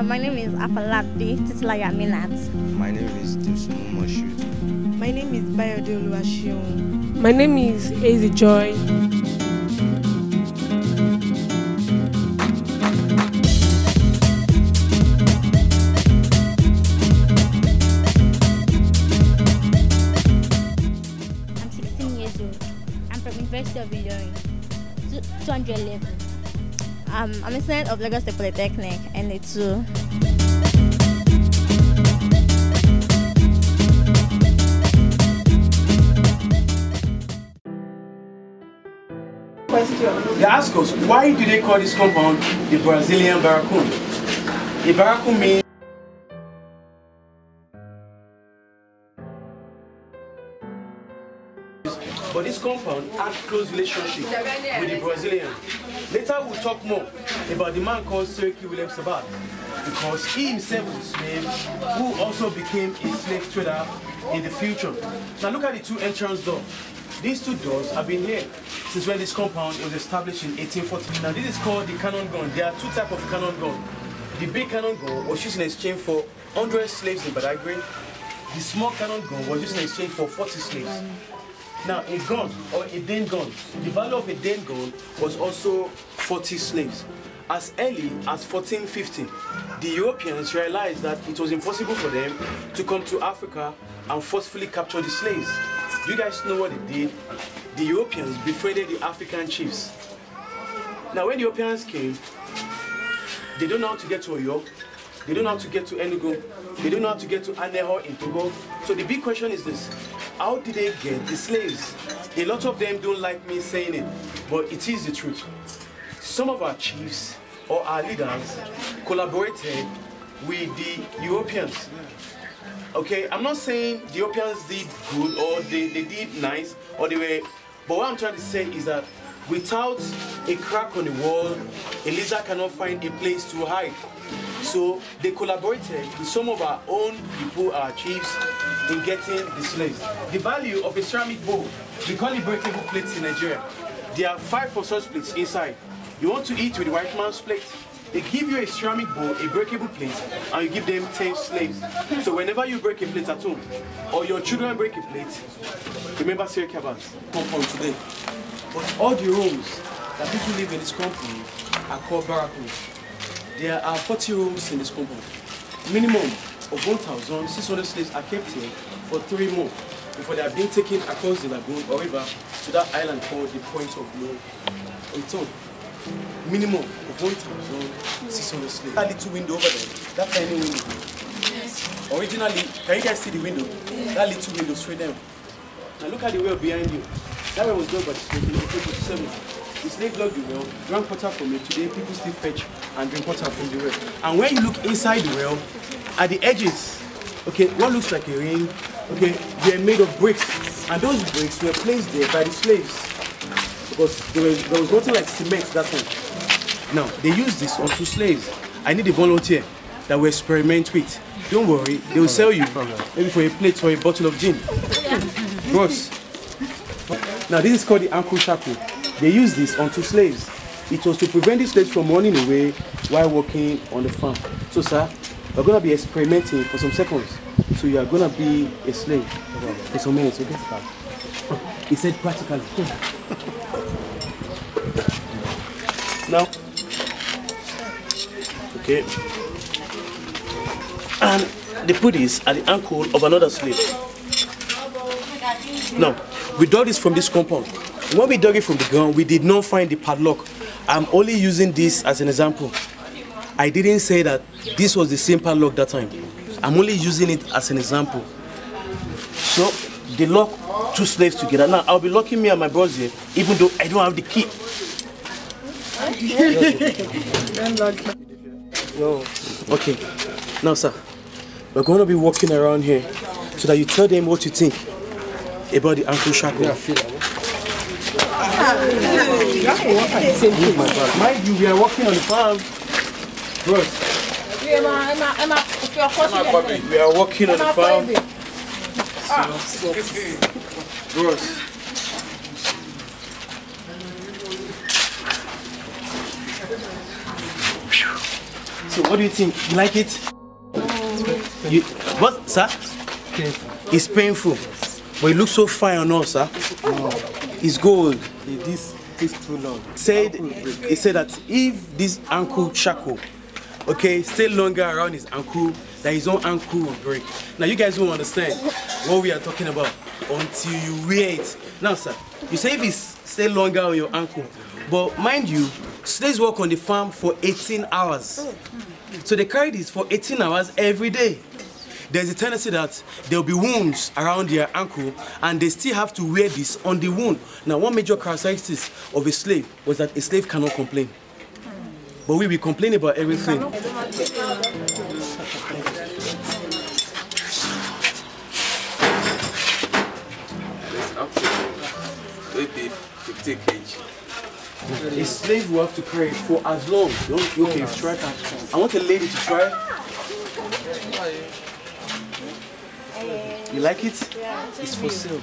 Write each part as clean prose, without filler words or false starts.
My name is Afalati Titilaya Minat. My name is Dilsumu Moshood. My name is Bayode Oluwashion. My name is Easy Joy. I'm 16 years old. I'm from University of Ilorin, 200 level. I'm a student of Lagos State Polytechnic and it's They ask us, why do they call this compound the Brazilian Baracoon? The Baracoon means but this compound has close relationship with the Brazilian. Later we'll talk more about the man called Seriki William Sabat, because he himself was a slave who also became a slave trader in the future. Now look at the two entrance doors. These two doors have been here since when this compound was established in 1840. Now this is called the cannon gun. There are two types of cannon gun. The big cannon gun was used in exchange for 100 slaves in Badagry. The small cannon gun was used in exchange for 40 slaves. Now a gun or a Dane gun, the value of a Dane gun was also 40 slaves. As early as 1450, the Europeans realized that it was impossible for them to come to Africa and forcefully capture the slaves. Do you guys know what they did? The Europeans befriended the African chiefs. Now when the Europeans came, they don't know how to get to Oyo, they don't know how to get to Enugu, they don't know how to get to Aneho in Togo. So the big question is this: how did they get the slaves? A lot of them don't like me saying it, but it is the truth. Some of our chiefs or our leaders collaborated with the Europeans. Okay, I'm not saying the Europeans did good or they did nice or they were, but what I'm trying to say is that without a crack on the wall, a lizard cannot find a place to hide. So they collaborated with some of our own people, our chiefs, in getting the slaves. The value of a ceramic bowl, we call it breakable plates in Nigeria. There are 5 of such plates inside. You want to eat with the white man's plate? They give you a ceramic bowl, a breakable plate, and you give them 10 slaves. So whenever you break a plate at home, or your children break a plate, remember Sir Cabas compound today. But all the rooms that people live in this compound are called barracks. There are 40 rooms in this compound. Minimum of 1,600 slaves are kept here for 3 months before they are being taken across the lagoon or river to that island called the Point of No Return. Minimum of 1,600 slaves. That little window over there, that tiny window. Yes. Originally, can you guys see the window? Yes. That little window straight down. Now look at the well behind you. That well was dug by the slave in 1847. The slave dug the well, drank water from it. Today people still fetch and drink water from the well. And when you look inside the well, at the edges, okay, what looks like a ring, okay, they are made of bricks. And those bricks were placed there by the slaves. Because there was nothing like cement that time. Now, they use this on 2 slaves. I need a volunteer that will experiment with. Don't worry, they will sell you maybe for a plate or a bottle of gin. Gross. Now, this is called the ankle shackle. They use this on 2 slaves. It was to prevent the slaves from running away while working on the farm. So, sir, we're going to be experimenting for some seconds. So, you are going to be a slave for some minutes, okay? He said practically. Now, okay, and they put this at the ankle of another slave. Now, we dug this from this compound. When we dug it from the ground, we did not find the padlock. I'm only using this as an example. I didn't say that this was the same padlock that time. I'm only using it as an example. So, they lock 2 slaves together. Now, I'll be locking me and my brothers here, even though I don't have the key. Okay, now sir, we're going to be walking around here so that you tell them what you think about the ankle shackle. Mind you, we are walking on the farm. Bros. We are walking on the farm. Bros. So So what do you think? You like it? You, what, sir? It's painful. But it looks so fine on us, sir. It's gold. This is too long. He said that if this ankle shackle, okay, stay longer around his ankle, that his own ankle will break. Now you guys won't understand what we are talking about until you wear it. Now, sir, you say if it's stay longer on your ankle, but mind you, slaves work on the farm for 18 hours. So they carry this for 18 hours every day. There's a tendency that there'll be wounds around their ankle and they still have to wear this on the wound. Now, one major characteristic of a slave was that a slave cannot complain. But we complain about everything. Maybe 50 kg. A slave will have to carry it for as long. Okay, try. I want a lady to try. You like it? Yeah. It's for sale.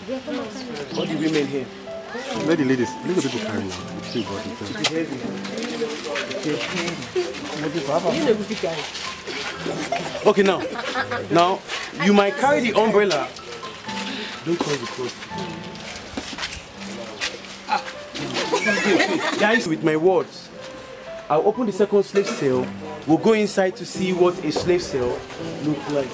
All the women here. Let the ladies, let the people carry now. It's heavy. Okay, now you might carry the umbrella. Don't close the clothes. Guys, with my words, I'll open the second slave cell. We'll go inside to see what a slave cell looks like.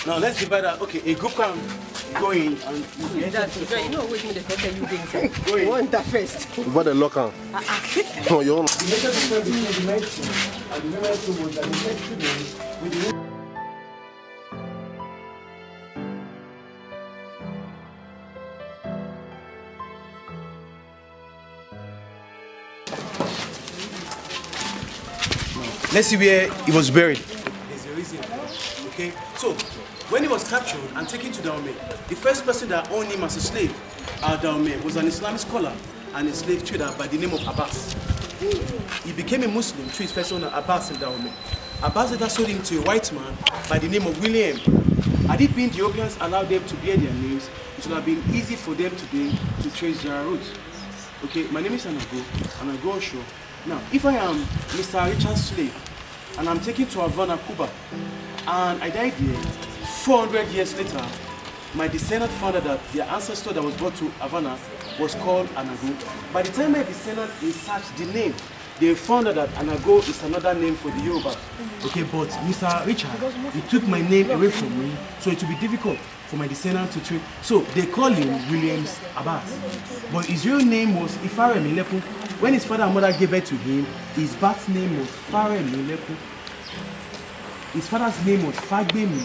Now let's divide that. Okay, a group can go in and You know which me the first you think. go in. You want that first. What the locker? No, you want. The major difference between the men's room and the women's room was that the men's room with the let's see where he was buried. There's a reason. Okay? So, when he was captured and taken to Dahomey, the first person that owned him as a slave at Dahomey was an Islamic scholar and a slave trader by the name of Abbas. He became a Muslim through his first owner, Abbas in Dahomey. Abbas later sold him to a white man by the name of William. Had it been the Europeans allowed them to bear their names, it would have been easy for them today to trace their roots. Okay, my name is Anago, and I go on show. Now, if I am Mr. Richard's slave, and I'm taken to Havana, Cuba, and I died there, 400 years later, my descendant found out that their ancestor that was brought to Havana was called Anago. By the time my descendant researched the name, they found out that Anago is another name for the Yoruba. Okay, but Mr. Richard, he took my name away from me, so it will be difficult for my descendant to treat. So they call him Williams Abbas. But his real name was Ifaremi Lepu. When his father and mother gave birth to him, his birth name was Faremi Lepu. His father's name was Fagbemi.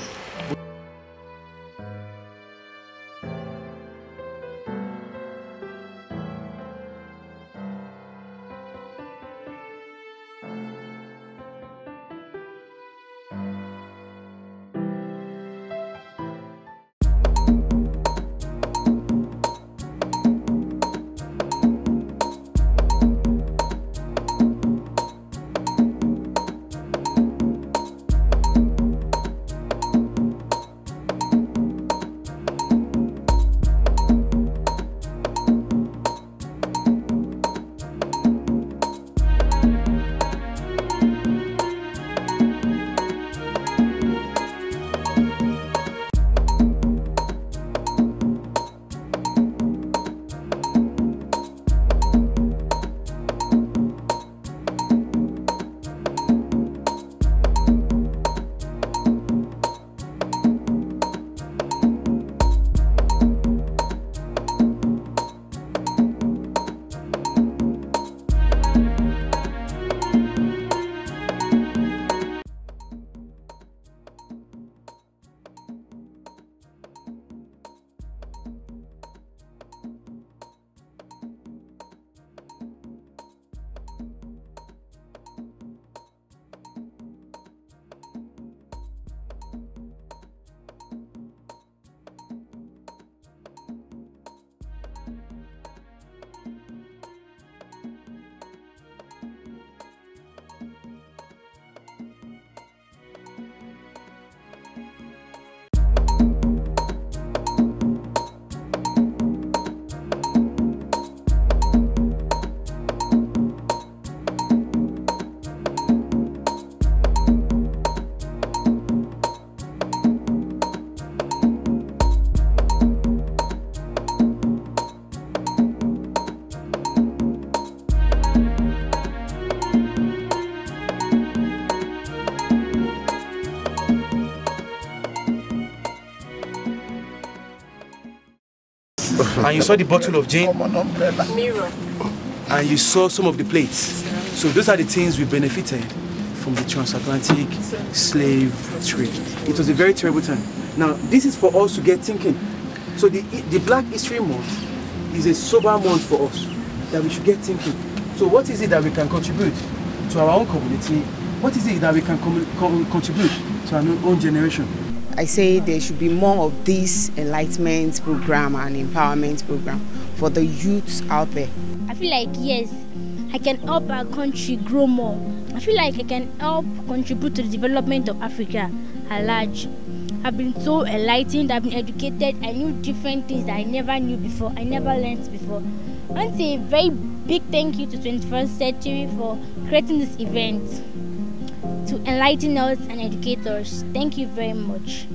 And you saw the bottle of gin. Mirror. And you saw some of the plates. So those are the things we benefited from the transatlantic slave trade. It was a very terrible time. Now, this is for us to get thinking. So the Black History Month is a sober month for us, that we should get thinking. So what is it that we can contribute to our own community? What is it that we can contribute to our own generation? I say there should be more of this enlightenment program and empowerment program for the youths out there. I feel like, yes, I can help our country grow more. I feel like I can help contribute to the development of Africa at large. I've been so enlightened, I've been educated, I knew different things that I never knew before, I never learned before. I want to say a very big thank you to 21st Century for creating this event to enlighten us and educate us. Thank you very much.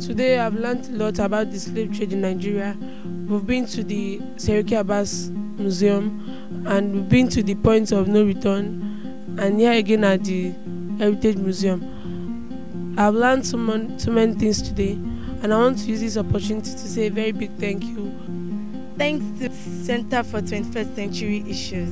Today I've learned a lot about the slave trade in Nigeria. We've been to the Seriki Abbas Museum and we've been to the Point of No Return and here again at the Heritage Museum. I've learned so many things today and I want to use this opportunity to say a very big thank you. Thanks to Center for 21st Century Issues.